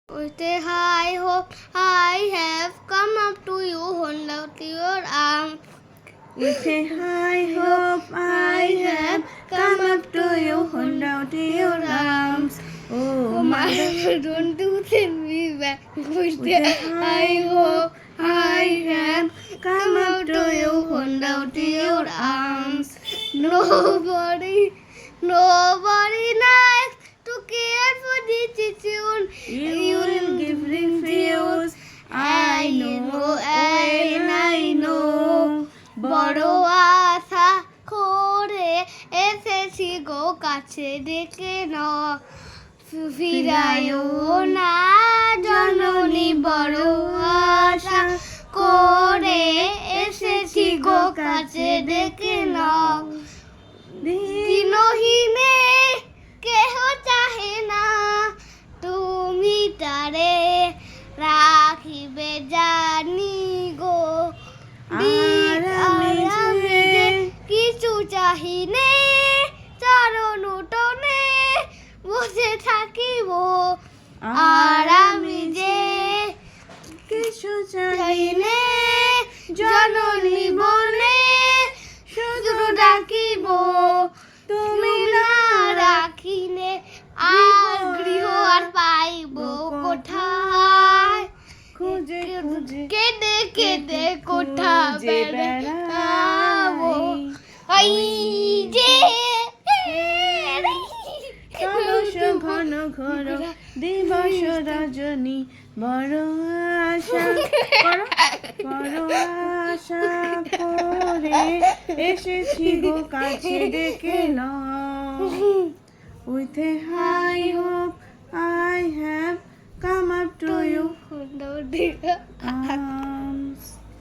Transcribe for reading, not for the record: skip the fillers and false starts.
With a high hope, I have come up to you, hold out your arms. With a high hope, I have come up to you, hold out your arms. Oh, mother, don't do send me back. With a a high hope, I have come up to you, hold out your arms. Nobody nice to care for the children. You will give refuse. I know, and I know. বড় আশা করে এসেছি গো কাছে ডেকে ন ফিরায়ও না জননী বড় আশা করে এসেছি গো কাছে ডেকে ন দিনহীনে কেহ চাহে না তুমি তারে রাখিবে জানি গো আর আমি যে কিছু চাহিনে চরণ উঠোনে বসে থাকিব আর আমি যে কিছু চাই চাহিনে জননী বনে শুধু ডাকিব তুমি না রাখিলে আর গৃহ আর পাইব কোথায় খুঁজে খুঁজে কেঁদে কেঁদে কোথা খুঁজে বেড়াবো বেড়াই। এই যে কলস ঘন ঘন দিবস রজনী বড় আশা বড় আশা করে এসেছি গো কাছে ডেকে নাও। With a high hope I have come up to you.